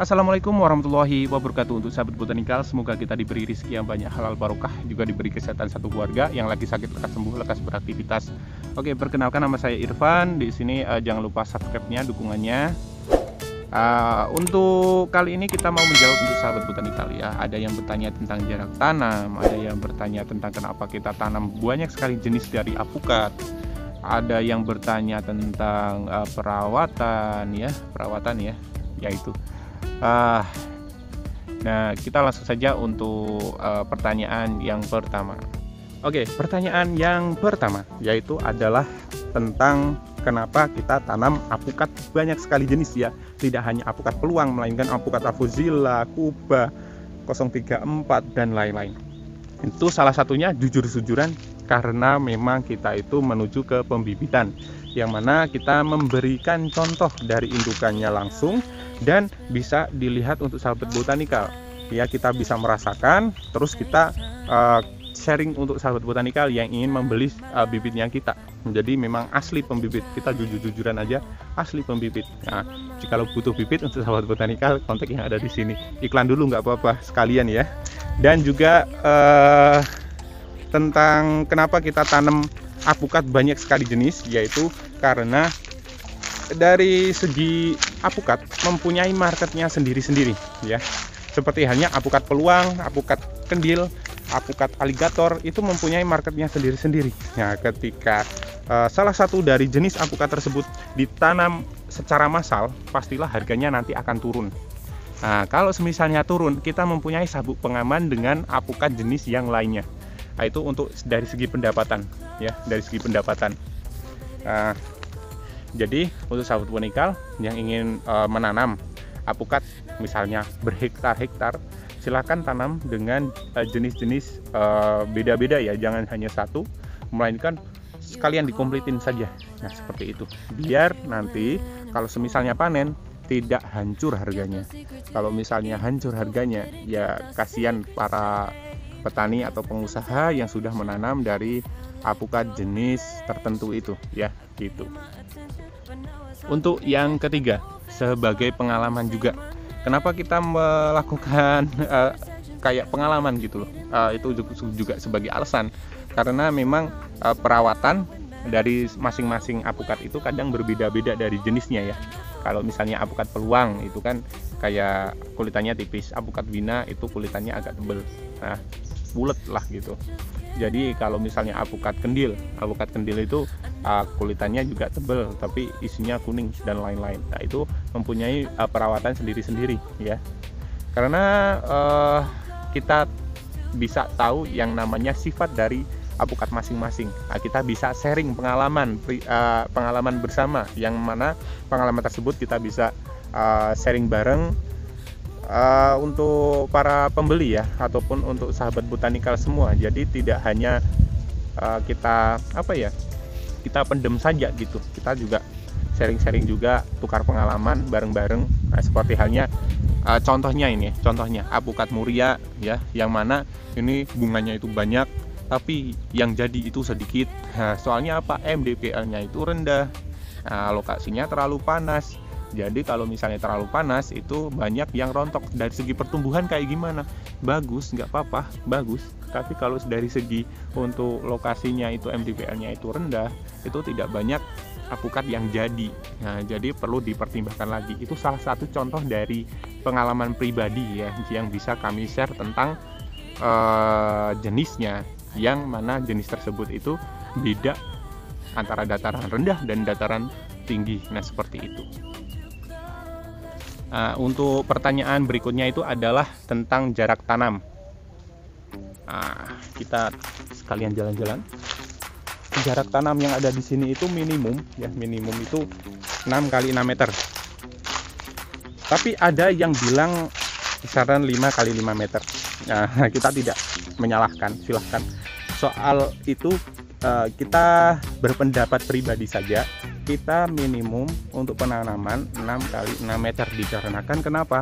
Assalamualaikum warahmatullahi wabarakatuh. Untuk sahabat botanikal, semoga kita diberi rezeki yang banyak, halal barokah, juga diberi kesehatan satu keluarga. Yang lagi sakit lekas sembuh, lekas beraktivitas. Oke, perkenalkan nama saya Irfan. Di sini jangan lupa subscribe-nya, dukungannya. Untuk kali ini kita mau menjawab untuk sahabat botanikal ya. Ada yang bertanya tentang jarak tanam, ada yang bertanya tentang kenapa kita tanam banyak sekali jenis dari apukat. Ada yang bertanya tentang perawatan ya, yaitu. Nah, kita langsung saja untuk pertanyaan yang pertama. Oke, pertanyaan yang pertama yaitu adalah tentang kenapa kita tanam apukat banyak sekali jenis ya. Tidak hanya apukat peluang, melainkan apukat Avozilla, Kuba, 034 dan lain-lain. Itu salah satunya jujur-jujuran karena memang kita itu menuju ke pembibitan, yang mana kita memberikan contoh dari indukannya langsung dan bisa dilihat untuk sahabat botanikal ya. Kita bisa merasakan, terus kita sharing untuk sahabat botanikal yang ingin membeli bibitnya kita. Jadi memang asli pembibit, kita jujur-jujuran aja asli pembibit. Nah, jika butuh bibit untuk sahabat botanikal, kontak yang ada di sini. Iklan dulu nggak apa-apa sekalian ya. Dan juga tentang kenapa kita tanam apukat banyak sekali jenis, yaitu karena dari segi apukat mempunyai marketnya sendiri-sendiri ya. Seperti halnya apukat peluang, apukat kendil, apukat aligator itu mempunyai marketnya sendiri-sendiri. Nah, ketika salah satu dari jenis apukat tersebut ditanam secara massal, pastilah harganya nanti akan turun. Nah, kalau semisalnya turun, kita mempunyai sabuk pengaman dengan apukat jenis yang lainnya. Nah, itu untuk dari segi pendapatan ya, dari segi pendapatan. Jadi untuk sahabat botanikal yang ingin menanam apukat misalnya berhektar-hektar, silahkan tanam dengan jenis-jenis beda-beda ya, jangan hanya satu, melainkan sekalian dikomplitin saja. Nah, seperti itu, biar nanti kalau semisalnya panen tidak hancur harganya. Kalau misalnya hancur harganya, ya kasihan para petani atau pengusaha yang sudah menanam dari apukat jenis tertentu itu ya, gitu. Untuk yang ketiga, sebagai pengalaman juga, kenapa kita melakukan kayak pengalaman gitu loh, itu juga sebagai alasan karena memang perawatan dari masing-masing apukat itu kadang berbeda-beda dari jenisnya ya. Kalau misalnya apukat peluang itu kan kayak kulitannya tipis, apukat bina itu kulitannya agak tebal, nah bulat lah gitu. Jadi kalau misalnya apukat kendil itu kulitannya juga tebal tapi isinya kuning dan lain-lain. Nah, itu mempunyai perawatan sendiri-sendiri ya. Karena kita bisa tahu yang namanya sifat dari apukat masing-masing. Nah, kita bisa sharing pengalaman bersama, yang mana pengalaman tersebut kita bisa sharing bareng untuk para pembeli ya, ataupun untuk sahabat botanikal semua. Jadi tidak hanya kita pendem saja gitu, kita juga sharing-sharing juga, tukar pengalaman bareng-bareng. Nah, seperti halnya contohnya apukat muria ya, yang mana ini bunganya itu banyak tapi yang jadi itu sedikit. Nah, soalnya apa? MDPL-nya itu rendah, nah, lokasinya terlalu panas. Jadi kalau misalnya terlalu panas itu banyak yang rontok. Dari segi pertumbuhan kayak gimana? Bagus, nggak apa-apa, bagus. Tapi kalau dari segi untuk lokasinya itu MDPL-nya itu rendah, itu tidak banyak apukat yang jadi. Nah, jadi perlu dipertimbangkan lagi. Itu salah satu contoh dari pengalaman pribadi ya, yang bisa kami share tentang jenisnya, yang mana jenis tersebut itu beda antara dataran rendah dan dataran tinggi. Nah, seperti itu. Untuk pertanyaan berikutnya itu adalah tentang jarak tanam. Kita sekalian jalan-jalan. Jarak tanam yang ada di sini itu minimum itu 6 x 6 meter. Tapi ada yang bilang kisaran 5 x 5 meter. Nah, kita tidak menyalahkan, silahkan. Soal itu kita berpendapat pribadi saja. Kita minimum untuk penanaman 6 x 6 meter, dikarenakan kenapa?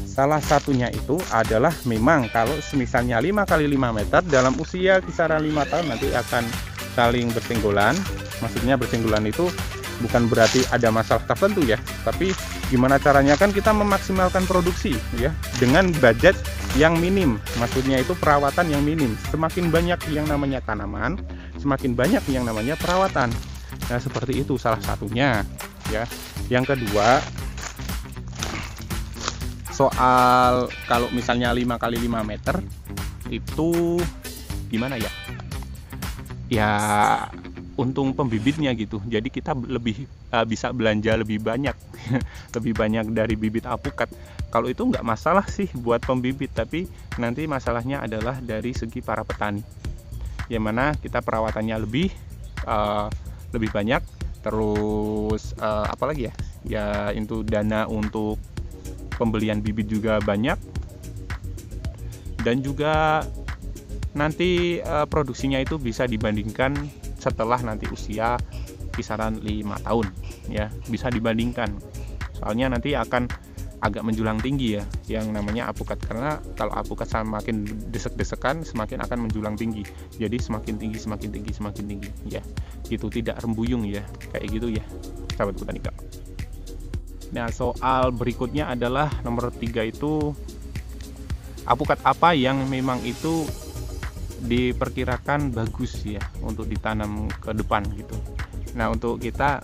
Salah satunya itu adalah memang kalau misalnya 5 x 5 meter dalam usia kisaran 5 tahun nanti akan saling bersenggolan. Maksudnya bersenggolan itu bukan berarti ada masalah tertentu ya, tapi gimana caranya kan kita memaksimalkan produksi ya dengan budget yang minim. Maksudnya itu perawatan yang minim. Semakin banyak yang namanya tanaman, semakin banyak yang namanya perawatan. Nah, seperti itu salah satunya ya. Yang kedua, soal kalau misalnya 5 kali 5 meter itu gimana ya? Ya untung pembibitnya gitu. Jadi kita lebih bisa belanja lebih banyak lebih banyak dari bibit alpukat. Kalau itu nggak masalah sih buat pembibit, tapi nanti masalahnya adalah dari segi para petani, yang mana kita perawatannya lebih banyak. Terus apalagi ya, ya itu dana untuk pembelian bibit juga banyak, dan juga nanti produksinya itu bisa dibandingkan setelah nanti usia kisaran 5 tahun ya, bisa dibandingkan. Soalnya nanti akan agak menjulang tinggi ya yang namanya alpukat, karena kalau alpukat semakin desek-desekan semakin akan menjulang tinggi. Jadi semakin tinggi ya. Gitu, tidak rembuyung ya, kayak gitu ya sahabat botanika. Nah, soal berikutnya adalah nomor 3 itu alpukat apa yang memang itu diperkirakan bagus ya untuk ditanam ke depan gitu. Nah, untuk kita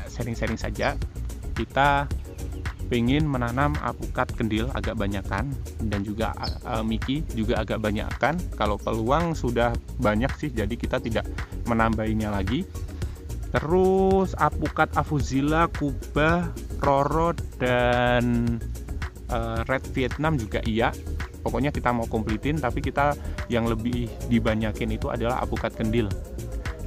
sharing-sharing saja, kita pengen menanam alpukat kendil agak banyakan, dan juga miki juga agak banyakan. Kalau peluang sudah banyak sih, jadi kita tidak menambahinya lagi. Terus alpukat Avuzilla, Kuba, Roro, dan Red Vietnam juga iya. Pokoknya kita mau komplitin, tapi kita yang lebih dibanyakin itu adalah alpukat kendil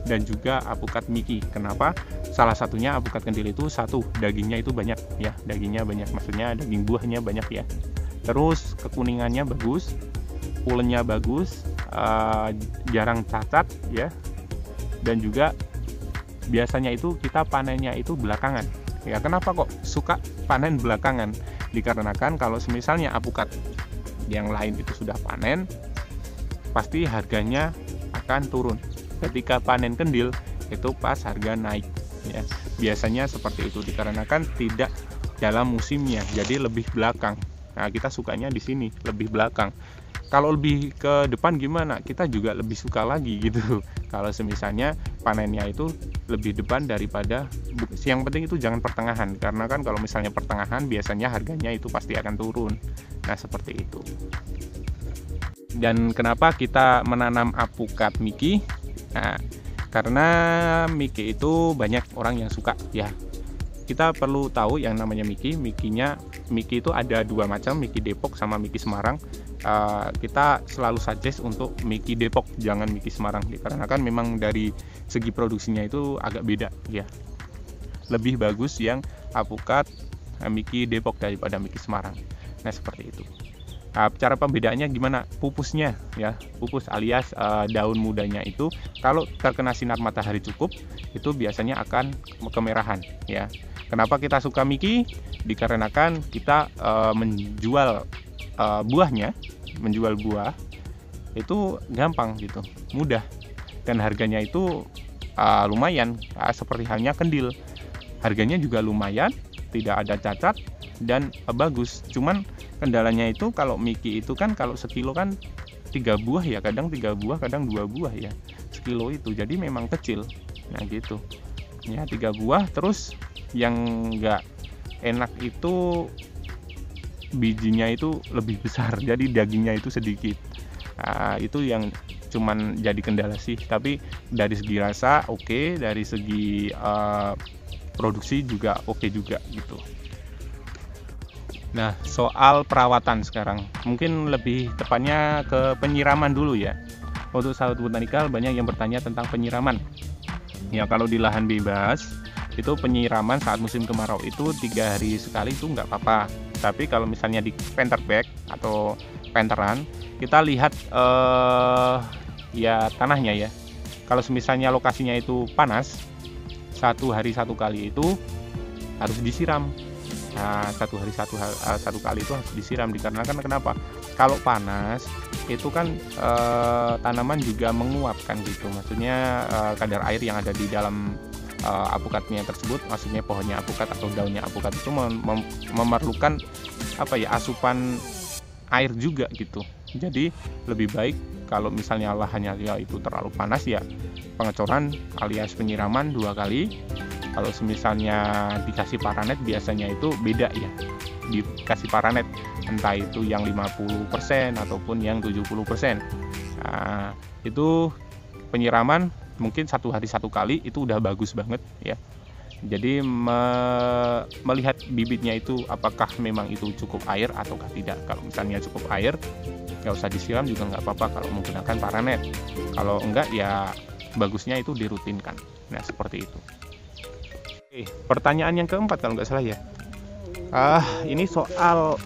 dan juga alpukat miki. Kenapa? Salah satunya alpukat kendil itu satu, dagingnya itu banyak ya, dagingnya banyak, maksudnya daging buahnya banyak ya. Terus kekuningannya bagus, ulennya bagus, jarang cacat ya, dan juga biasanya itu kita panennya itu belakangan ya. Kenapa kok suka panen belakangan? Dikarenakan kalau misalnya alpukat yang lain itu sudah panen, pasti harganya akan turun. Ketika panen kendil itu pas harga naik ya. Biasanya seperti itu, dikarenakan tidak dalam musimnya, jadi lebih belakang. Nah, kita sukanya di sini lebih belakang. Kalau lebih ke depan gimana? Kita juga lebih suka lagi gitu. Kalau semisalnya panennya itu lebih depan daripada, yang penting itu jangan pertengahan, karena kan kalau misalnya pertengahan biasanya harganya itu pasti akan turun. Nah, seperti itu. Dan kenapa kita menanam alpukat miki? Nah, karena miki itu banyak orang yang suka ya. Kita perlu tahu yang namanya miki itu ada dua macam, miki Depok sama miki Semarang. Kita selalu suggest untuk miki Depok, jangan miki Semarang, dikarenakan memang dari segi produksinya itu agak beda ya. Lebih bagus yang alpukat miki Depok daripada miki Semarang. Nah, seperti itu. Cara pembedaannya gimana? Pupusnya ya, pupus alias daun mudanya itu kalau terkena sinar matahari cukup itu biasanya akan kemerahan ya. Kenapa kita suka miki? Dikarenakan kita menjual buahnya, menjual buah itu gampang gitu, mudah, dan harganya itu lumayan, seperti halnya kendil. Harganya juga lumayan, tidak ada cacat dan bagus. Cuman kendalanya itu kalau miki itu kan kalau sekilo kan 3 buah ya, kadang 3 buah kadang 2 buah ya sekilo itu, jadi memang kecil. Nah gitu ya, 3 buah. Terus yang enggak enak itu bijinya itu lebih besar, jadi dagingnya itu sedikit. Itu yang cuman jadi kendala sih, tapi dari segi rasa oke, dari segi produksi juga oke juga gitu. Nah, soal perawatan sekarang, mungkin lebih tepatnya ke penyiraman dulu ya. Untuk sahabat botanikal banyak yang bertanya tentang penyiraman. Ya, kalau di lahan bebas itu penyiraman saat musim kemarau itu 3 hari sekali itu nggak apa-apa. Tapi kalau misalnya di penter bag atau penteran, kita lihat ya tanahnya ya. Kalau misalnya lokasinya itu panas, 1 hari 1 kali itu harus disiram. Nah, 1 hari 1 kali itu harus disiram, dikarenakan kenapa? Kalau panas itu kan tanaman juga menguap kan gitu. Maksudnya kadar air yang ada di dalam alpukatnya tersebut, maksudnya pohonnya alpukat atau daunnya alpukat itu memerlukan asupan air juga gitu. Jadi lebih baik kalau misalnya lahannya itu terlalu panas, ya pengecoran alias penyiraman 2 kali. Kalau misalnya dikasih paranet biasanya itu beda ya, dikasih paranet entah itu yang 50% ataupun yang 70%. Nah, itu penyiraman mungkin 1 hari 1 kali itu udah bagus banget ya. Jadi melihat bibitnya itu apakah memang itu cukup air ataukah tidak. Kalau misalnya cukup air, nggak usah disiram juga nggak apa-apa kalau menggunakan paranet. Kalau enggak ya bagusnya itu dirutinkan. Nah seperti itu. Oke, pertanyaan yang keempat kalau nggak salah ya. Ini soal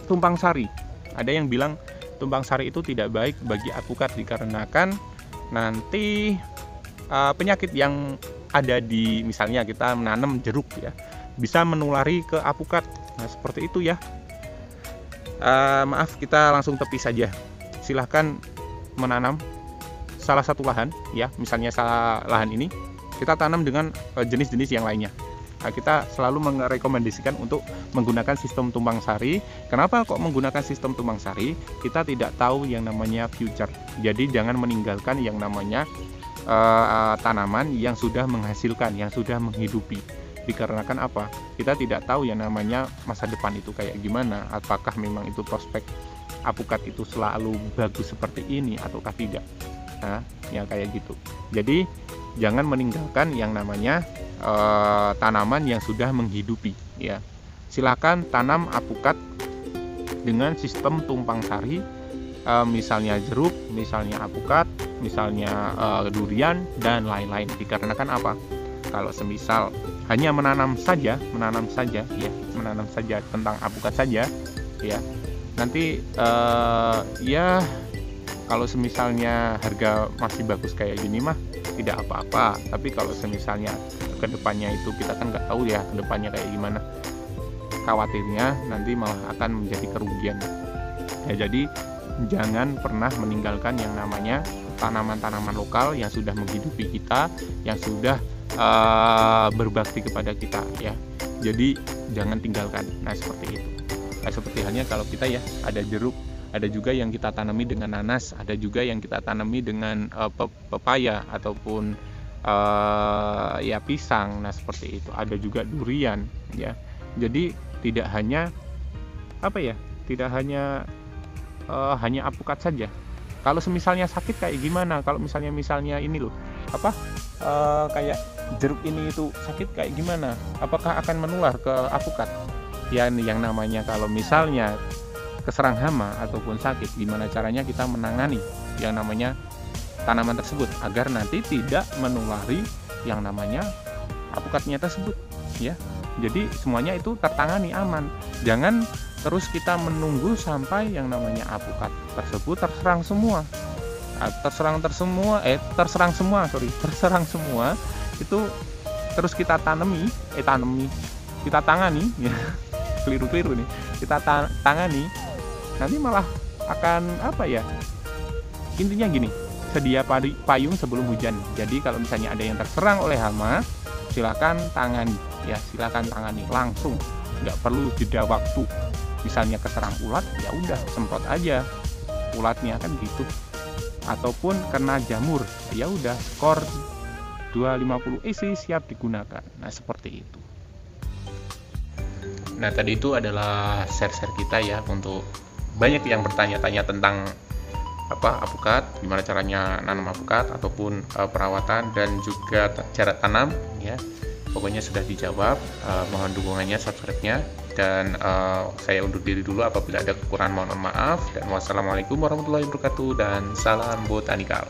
tumpang sari. Ada yang bilang tumpang sari itu tidak baik bagi alpukat dikarenakan nanti penyakit yang ada di, misalnya kita menanam jeruk ya, bisa menulari ke alpukat. Nah seperti itu ya. Maaf, kita langsung tepi saja. Silahkan menanam salah satu lahan ya, misalnya salah lahan ini kita tanam dengan jenis-jenis yang lainnya. Nah, kita selalu merekomendasikan untuk menggunakan sistem tumpang sari. Kenapa kok menggunakan sistem tumpang sari? Kita tidak tahu yang namanya future. Jadi jangan meninggalkan yang namanya tanaman yang sudah menghasilkan, yang sudah menghidupi. Dikarenakan apa? Kita tidak tahu yang namanya masa depan itu kayak gimana. Apakah memang itu prospek alpukat itu selalu bagus seperti ini ataukah tidak? Nah, ya kayak gitu. Jadi jangan meninggalkan yang namanya tanaman yang sudah menghidupi ya. Silakan tanam alpukat dengan sistem tumpang sari, misalnya jeruk, misalnya alpukat, misalnya durian dan lain-lain. Dikarenakan apa? Kalau semisal hanya menanam saja tentang alpukat saja ya, nanti ya kalau semisalnya harga masih bagus kayak gini mah tidak apa-apa. Tapi kalau semisalnya kedepannya itu kita kan nggak tahu ya kedepannya kayak gimana, khawatirnya nanti malah akan menjadi kerugian ya. Jadi jangan pernah meninggalkan yang namanya tanaman-tanaman lokal yang sudah menghidupi kita, yang sudah berbakti kepada kita ya. Jadi jangan tinggalkan. Nah seperti itu. Nah, seperti halnya kalau kita ya ada jeruk, ada juga yang kita tanami dengan nanas, ada juga yang kita tanami dengan pepaya ataupun ya pisang. Nah seperti itu. Ada juga durian ya. Jadi tidak hanya tidak hanya alpukat saja. Kalau misalnya sakit kayak gimana? Kalau misalnya ini loh kayak jeruk ini itu sakit kayak gimana? Apakah akan menular ke alpukat? Ya yang namanya kalau misalnya keserang hama ataupun sakit, gimana caranya kita menangani yang namanya tanaman tersebut agar nanti tidak menulari yang namanya alpukatnya tersebut ya. Jadi semuanya itu tertangani aman. Jangan terus kita menunggu sampai yang namanya alpukat tersebut terserang semua itu terus kita kita tangani ya. Keliru nih, kita tangani nanti malah akan intinya gini, sedia payung sebelum hujan. Jadi kalau misalnya ada yang terserang oleh hama, silakan tangani langsung, nggak perlu jeda waktu. Misalnya keserang ulat, ya udah semprot aja ulatnya kan gitu. Ataupun kena jamur, ya udah skor 250 EC siap digunakan. Nah seperti itu. Nah tadi itu adalah share-share kita ya, untuk banyak yang bertanya-tanya tentang alpukat, gimana caranya nanam alpukat ataupun perawatan dan juga cara tanam ya. Pokoknya sudah dijawab. Mohon dukungannya, subscribe-nya, dan saya undur diri dulu. Apabila ada kekurangan mohon maaf, dan wassalamualaikum warahmatullahi wabarakatuh, dan salam botanikal.